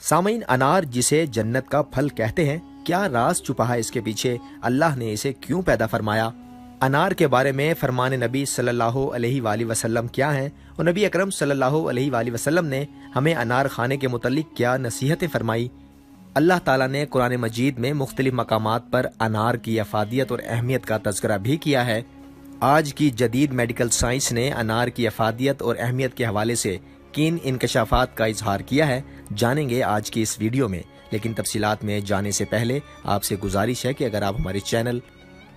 सामीन, अनार जिसे जन्नत का फल कहते हैं, क्या राज छुपा है इसके पीछे? अल्लाह ने इसे क्यों पैदा फरमाया? अनार के बारे में फरमान नबी सल्लल्लाहु अलैहि वसल्लम क्या हैं और नबी अकरम सल्लल्लाहु अलैहि वसल्लम ने हमें अनार खाने के मुतल्लिक क्या नसीहतें फरमाई? अल्लाह ताला ने कुरान मजीद में मुख्तलिफ मकामात पर अनार की अफादियत और अहमियत का तज़किरा भी किया है। आज की जदीद मेडिकल साइंस ने अनार की अफादियत और अहमियत के हवाले से किन इंकशाफात का इजहार किया है, जानेंगे आज की इस वीडियो में। लेकिन तफसीलात में जाने से पहले आपसे गुजारिश है कि अगर आप हमारे चैनल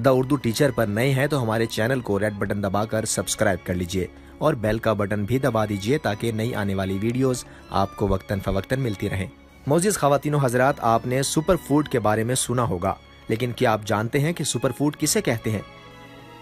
द उर्दू टीचर पर नए हैं तो हमारे चैनल को रेड बटन दबाकर सब्सक्राइब कर लीजिए और बेल का बटन भी दबा दीजिए ताकि नई आने वाली वीडियोस आपको वक्तन फवक्तन मिलती रहें। मोअज़्ज़िज़ ख़वातीन व हज़रात, आपने सुपर फूड के बारे में सुना होगा, लेकिन क्या आप जानते हैं कि सुपर फूड किसे कहते हैं?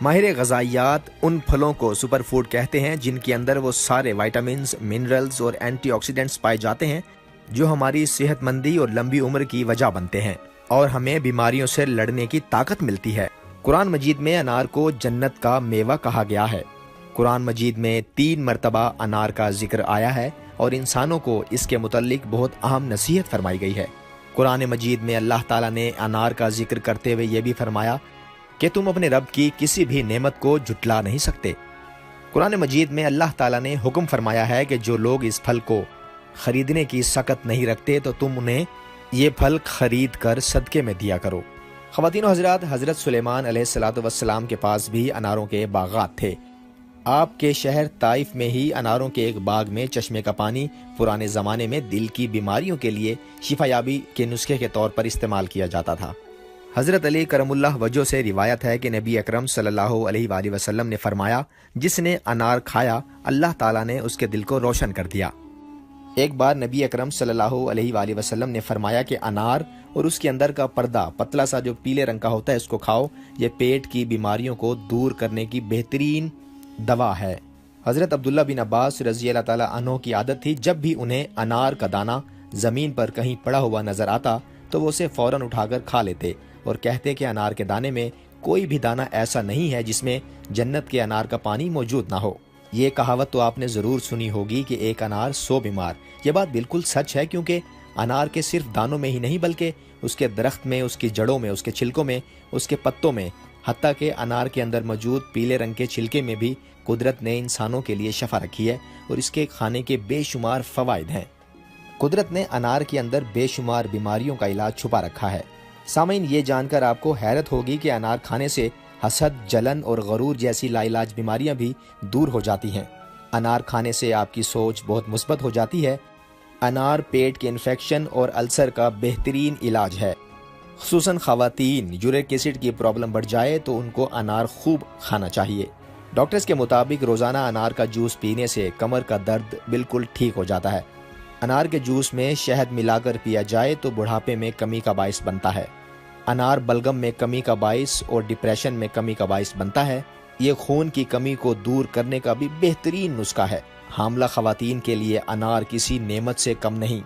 माहिर ग़ज़ाइयात उन फलों को सुपर फूड कहते हैं जिनके अंदर वो सारे विटामिन्स, मिनरल्स और एंटीऑक्सीडेंट्स पाए जाते हैं जो हमारी सेहतमंदी और लंबी उम्र की वजह बनते हैं और हमें बीमारियों से लड़ने की ताकत मिलती है। कुरान मजीद में अनार को जन्नत का मेवा कहा गया है। कुरान मजीद में 3 मरतबा अनार का जिक्र आया है और इंसानों को इसके मुतल्लिक बहुत अहम नसीहत फरमाई गई है। कुरान मजीद में अल्लाह ताला ने अनार का जिक्र करते हुए ये भी फरमाया कि तुम अपने रब की किसी भी नेमत को झुटला नहीं सकते। कुरान मजीद में अल्लाह ताला ने हुक्म फरमाया है कि जो लोग इस फल को खरीदने की सकत नहीं रखते तो तुम उन्हें ये फल खरीद कर सदके में दिया करो। ख़वातीन व हज़रात, हज़रत सुलेमान अलैहिस्सलातु वस्सलाम के पास भी अनारों के बागात थे। आपके शहर ताइफ में ही अनारों के एक बाग में चश्मे का पानी पुराने ज़माने में दिल की बीमारियों के लिए शिफायाबी के नुस्खे के तौर पर इस्तेमाल किया जाता था। हज़रत अली करमुल्लाह वजह से रिवायत है कि नबी अकरम सल्लल्लाहु अलैहि वसल्लम ने फरमाया, जिसने अनार खाया अल्लाह ताला ने उसके दिल को रोशन कर दिया। एक बार नबी अकरम सल्लल्लाहु अलैहि वसल्लम ने फरमाया कि अनार और उसके अंदर का पर्दा पतला सा जो पीले रंग का होता है इसको खाओ, ये पेट की बीमारियों को दूर करने की बेहतरीन दवा है। हज़रत अब्दुल्ला बिन अब्बास रज़ी अल्लाह ताला अन्हु की आदत थी, जब भी उन्हें अनार का दाना ज़मीन पर कहीं पड़ा हुआ नजर आता तो वो उसे फ़ौरन उठाकर खा लेते और कहते कि अनार के दाने में कोई भी दाना ऐसा नहीं है जिसमें जन्नत के अनार का पानी मौजूद ना हो। ये कहावत तो आपने ज़रूर सुनी होगी कि एक अनार 100 बीमार। ये बात बिल्कुल सच है, क्योंकि अनार के सिर्फ दानों में ही नहीं बल्कि उसके दरख्त में, उसकी जड़ों में, उसके छिलकों में, उसके पत्तों में, हत्ता के अनार के अंदर मौजूद पीले रंग के छिलके में भी कुदरत ने इंसानों के लिए शफा रखी है और इसके खाने के बेशुमार फ़वाइद हैं। कुदरत ने अनार के अंदर बेशुमार बीमारियों का इलाज छुपा रखा है। सामीन, ये जानकर आपको हैरत होगी कि अनार खाने से हसद, जलन और गरूर जैसी लाइलाज बीमारियां भी दूर हो जाती हैं। अनार खाने से आपकी सोच बहुत मुस्बत हो जाती है। अनार पेट के इन्फेक्शन और अल्सर का बेहतरीन इलाज है। खुसूसन ख़वातीन, यूरिक एसिड की प्रॉब्लम बढ़ जाए तो उनको अनार खूब खाना चाहिए। डॉक्टर्स के मुताबिक रोज़ाना अनार का जूस पीने से कमर का दर्द बिल्कुल ठीक हो जाता है। अनार के जूस में शहद मिलाकर पिया जाए तो बुढ़ापे में कमी का बाइस बनता है। अनार बलगम में कमी का बाइस और डिप्रेशन में कमी का बाइस बनता है। ये खून की कमी को दूर करने का भी बेहतरीन नुस्खा है। हामला ख़वातीन के लिए अनार किसी नेमत से कम नहीं।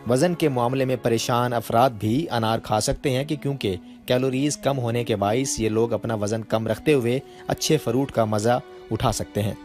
वज़न के मामले में परेशान अफराद भी अनार खा सकते हैं कि क्योंकि कैलोरीज कम होने के बाइस ये लोग अपना वज़न कम रखते हुए अच्छे फ्रूट का मज़ा उठा सकते हैं।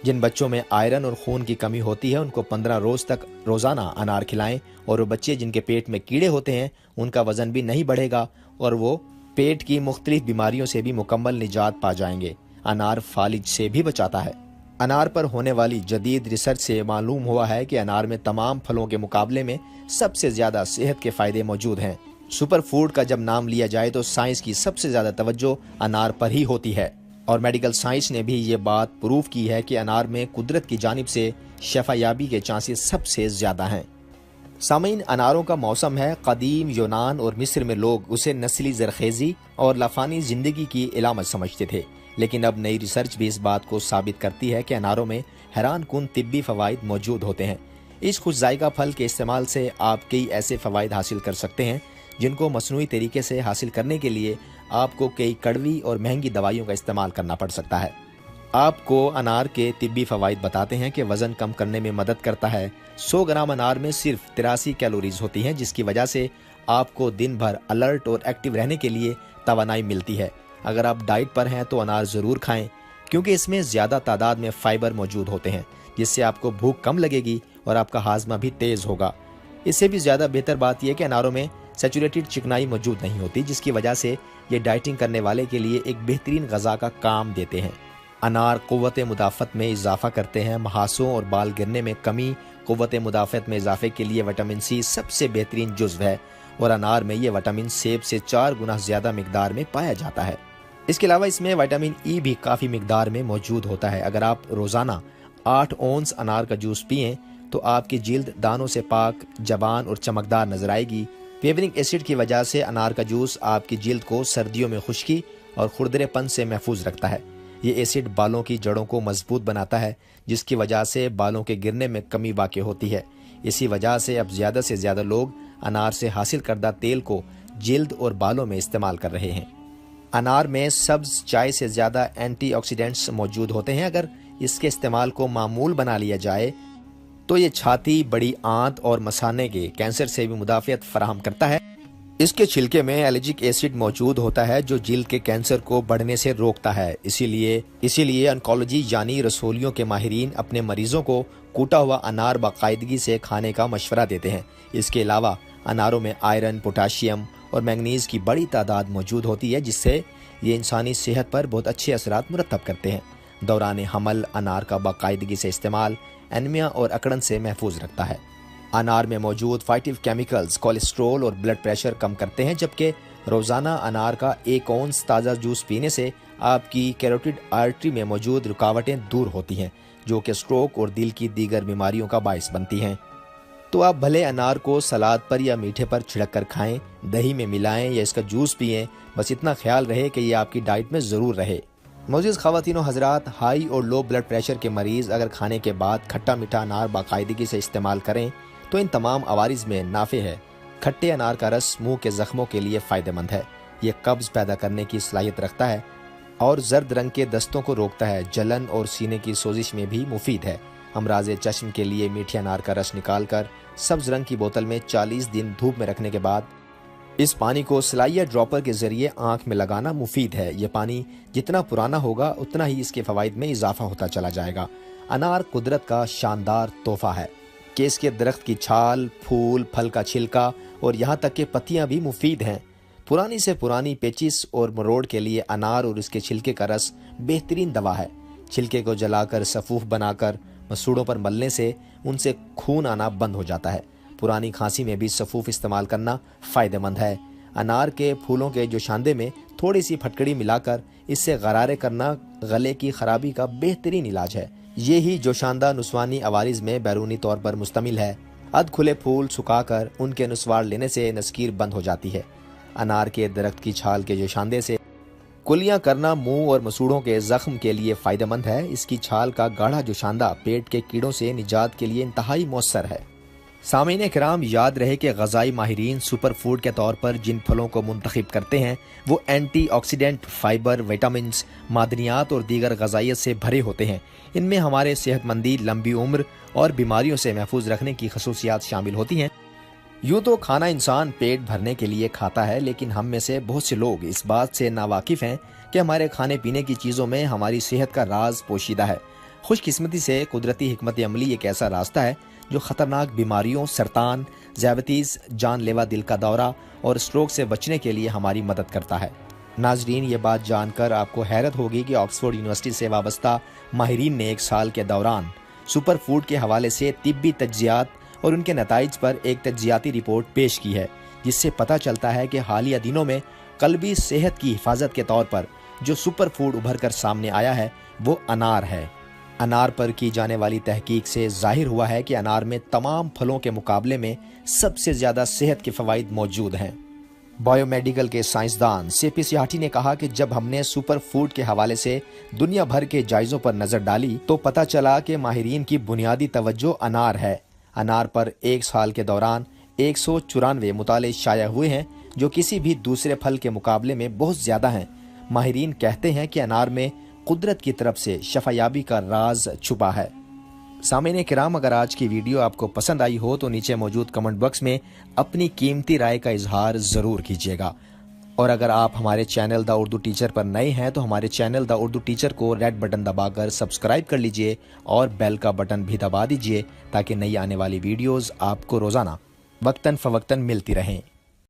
जिन बच्चों में आयरन और खून की कमी होती है उनको 15 रोज़ तक रोज़ाना अनार खिलाएं और वो बच्चे जिनके पेट में कीड़े होते हैं उनका वज़न भी नहीं बढ़ेगा और वो पेट की मुख्तलिफ बीमारियों से भी मुकम्मल निजात पा जाएंगे। अनार फालिज से भी बचाता है। अनार पर होने वाली जदीद रिसर्च से मालूम हुआ है कि अनार में तमाम फलों के मुकाबले में सबसे ज़्यादा सेहत के फ़ायदे मौजूद हैं। सुपर फूड का जब नाम लिया जाए तो साइंस की सबसे ज़्यादा तवज्जो अनार पर ही होती है और मेडिकल साइंस ने भी ये बात प्रूव की है कि अनार में कुदरत की जानिब से शफायाबी के चांसेस सबसे ज़्यादा हैं। सामीन, अनारों का मौसम है। कदीम यूनान और मिस्र में लोग उसे नस्ली ज़रखेज़ी और लाफानी ज़िंदगी की इलामत समझते थे, लेकिन अब नई रिसर्च भी इस बात को साबित करती है कि अनारों में हैरान कुन तिब्बी फ़वाइद मौजूद होते हैं। इस खुश जायका फल के इस्तेमाल से आप कई ऐसे फ़वाइद हासिल कर सकते हैं जिनको मसनूई तरीके से हासिल करने के लिए आपको कई कड़वी और महंगी दवाइयों का इस्तेमाल करना पड़ सकता है। आपको अनार के तिब्बी फ़वाइद बताते हैं कि वज़न कम करने में मदद करता है। 100 ग्राम अनार में सिर्फ 83 कैलोरीज होती हैं, जिसकी वजह से आपको दिन भर अलर्ट और एक्टिव रहने के लिए तवानाई मिलती है। अगर आप डाइट पर हैं तो अनार ज़रूर खाएं, क्योंकि इसमें ज़्यादा तादाद में फाइबर मौजूद होते हैं, जिससे आपको भूख कम लगेगी और आपका हाजमा भी तेज़ होगा। اس سے بھی زیادہ بہتر بات یہ کہ اناروں میں سیچوریٹڈ چکنائی موجود نہیں ہوتی، جس کی وجہ سے یہ ڈائٹنگ کرنے والے کے لیے ایک بہترین غذا کا کام دیتے ہیں۔ انار قوت مدافعت میں اضافہ کرتے ہیں، محاسوں اور بال گرنے میں کمی۔ قوت مدافعت میں اضافے کے لیے وٹامن سی سب سے بہترین جزو ہے، اور انار میں یہ وٹامن سیب سے 4 گنا زیادہ مقدار میں پایا جاتا ہے۔ اس کے علاوہ اس میں وٹامن ای بھی کافی مقدار میں موجود ہوتا ہے۔ اگر آپ روزانہ 8 اونس انار کا جوس پئیں تو آپ کی جلد دانوں سے پاک، جوان اور چمکدار نظر آئے گی۔ پیورک ایسڈ کی وجہ سے انار کا جوس آپ کی جلد کو سردیوں میں خشکی اور کھردرے پن سے محفوظ رکھتا ہے۔ یہ ایسڈ بالوں کی جڑوں کو مضبوط بناتا ہے، جس کی وجہ سے بالوں کے گرنے میں کمی واقع ہوتی ہے۔ اسی وجہ سے اب زیادہ سے زیادہ لوگ انار سے حاصل کردہ تیل کو جلد اور بالوں میں استعمال کر رہے ہیں۔ انار میں سبز چائے سے زیادہ اینٹی آکسیڈنٹس موجود ہوتے ہیں۔ اگر اس کے استعمال کو معمول بنا لیا جائے تو یہ چھاتی، بڑی آنت اور مثانے کے کینسر سے بھی مدافعت فراہم کرتا ہے۔ اس کے چھلکے میں الرجک ایسڈ موجود ہوتا ہے جو جلد کے کینسر کو بڑھنے سے روکتا ہے۔ اسی لیے انکولوجی یعنی رسولیوں کے ماہرین اپنے مریضوں کو کوٹا ہوا انار باقاعدگی سے کھانے کا مشورہ دیتے ہیں۔ اس کے علاوہ اناروں میں آئرن، پوٹاشیم اور مینگنیز کی بڑی تعداد موجود ہوتی ہے، جس سے یہ انسانی صحت پر بہت اچھے اثرات مرتب کرتے ہیں۔ دوران حمل انار کا باقاعدگی سے استعمال انیمیا اور اکڑن سے محفوظ رکھتا ہے۔ انار میں موجود فائٹو کیمیکلز کولیسٹرول اور بلڈ پریشر کم کرتے ہیں، جبکہ روزانہ انار کا 1 اونس تازہ جوس پینے سے آپ کی کیروٹیڈ آرٹری میں موجود رکاوٹیں دور ہوتی ہیں، جو کہ سٹروک اور دل کی دیگر بیماریوں کا باعث بنتی ہیں۔ تو آپ بھلے انار کو سلاد پر یا میٹھے پر چھڑک کر کھائیں، دہی میں ملائیں یا اس کا جوس پئیں، بس اتنا خیال رہے کہ یہ آپ کی ڈائٹ میں ضرور رہے۔ معزز خواتین و حضرات، ہائی اور لو بلڈ پریشر کے مریض اگر کھانے کے بعد کھٹا میٹھا انار باقاعدگی سے استعمال کریں تو ان تمام عوارض میں نافع ہے۔ کھٹے انار کا رس منہ کے زخموں کے لیے فائدہ مند ہے، یہ قبض پیدا کرنے کی صلاحیت رکھتا ہے اور زرد رنگ کے دستوں کو روکتا ہے۔ جلن اور سینے کی سوزش میں بھی مفید ہے۔ امراض چشم کے لیے میٹھے انار کا رس نکال کر سبز رنگ کی بوتل میں 40 دن دھوپ میں رکھنے کے بعد اس پانی کو سلائیہ ڈراپر کے ذریعے آنکھ میں لگانا مفید ہے۔ یہ پانی جتنا پرانا ہوگا اتنا ہی اس کے فوائد میں اضافہ ہوتا چلا جائے گا۔ انار قدرت کا شاندار تحفہ ہے کہ اس کے درخت کی چھال، پھول، پھل کا چھلکا اور یہاں تک کہ پتیاں بھی مفید ہیں۔ پرانی سے پرانی پیچس اور مروڑ کے لیے انار اور اس کے چھلکے کا رس بہترین دوا ہے۔ چھلکے کو جلا کر سفوف بنا کر مسوڑوں پر ملنے سے ان سے خون آنا بند ہو جاتا ہے۔ پرانی کھانسی میں بھی سفوف استعمال کرنا فائدہ مند ہے۔ انار کے پھولوں کے جوشاندے میں تھوڑی سی پھٹکڑی ملا کر اس سے غرارے کرنا گلے کی خرابی کا بہترین علاج ہے۔ یہی جوشاندہ نسوانی عوارض میں بیرونی طور پر مشتمل ہے۔ ادھ کھلے پھول سکھا کر ان کے نسوار لینے سے نسکیر بند ہو جاتی ہے۔ انار کے درخت کی چھال کے جوشاندے سے کلیاں کرنا منہ اور مسوڑوں کے زخم کے لیے فائدہ مند ہے۔ اس کی چھال کا گاڑھا جوشاندہ پیٹ کے کیڑوں سے نجات کے لیے انتہائی مؤثر ہے۔ سامعین کرام، یاد رہے کہ غذائی ماہرین سپر فوڈ کے طور پر جن پھلوں کو منتخب کرتے ہیں وہ اینٹی آکسیڈنٹ، فائبر، وٹامنز، معدنیات اور دیگر غذائیت سے بھرے ہوتے ہیں۔ ان میں ہمارے صحت مندی، لمبی عمر اور بیماریوں سے محفوظ رکھنے کی خصوصیات شامل ہوتی ہیں۔ یوں تو کھانا انسان پیٹ بھرنے کے لیے کھاتا ہے، لیکن ہم میں سے بہت سے لوگ اس بات سے ناواقف ہیں کہ ہمارے کھانے پینے کی چیزوں میں ہماری صحت کا راز پوشیدہ ہے۔ خوش قسمتی سے قدرتی حکمت عملی ایک ایسا راستہ ہے جو خطرناک بیماریوں، سرطان، ذیابیطس، جان لیوا دل کا دورہ اور سٹروک سے بچنے کے لیے ہماری مدد کرتا ہے۔ ناظرین، یہ بات جان کر آپ کو حیرت ہوگی کہ آکسفورڈ یونیورسٹی سے وابستہ ماہرین نے 1 سال کے دوران سپر فوڈ کے حوالے سے طبی تجزیات اور ان کے نتائج پر ایک تجزیاتی رپورٹ پیش کی ہے، جس سے پتہ چلتا ہے کہ حالیہ دنوں میں قلبی صحت کی حفاظت کے طور پر جو سپر فوڈ ابھر کر سامنے آیا ہے وہ انار ہے۔ انار پر کی جانے والی تحقیق سے ظاہر ہوا ہے کہ انار میں تمام پھلوں کے مقابلے میں سب سے زیادہ صحت کے فوائد موجود ہیں۔ بایو میڈیکل کے سائنسدان سی سیاٹی نے کہا کہ جب ہم نے سپر فوڈ کے حوالے سے دنیا بھر کے جائزوں پر نظر ڈالی تو پتہ چلا کہ ماہرین کی بنیادی توجہ انار ہے۔ انار پر 1 سال کے دوران 194 مطالعے شائع ہوئے ہیں، جو کسی بھی دوسرے پھل کے مقابلے میں بہت زیادہ ہیں۔ ماہرین کہتے ہیں کہ انار میں قدرت کی طرف سے شفایابی کا راز چھپا ہے۔ سامعین کرام، اگر آج کی ویڈیو آپ کو پسند آئی ہو تو نیچے موجود کمنٹ باکس میں اپنی قیمتی رائے کا اظہار ضرور کیجیے گا، اور اگر آپ ہمارے چینل دا اردو ٹیچر پر نئے ہیں تو ہمارے چینل دا اردو ٹیچر کو ریڈ بٹن دبا کر سبسکرائب کر لیجئے اور بیل کا بٹن بھی دبا دیجئے تاکہ نئی آنے والی ویڈیوز آپ کو روزانہ وقتاً فوقتاً ملتی رہیں۔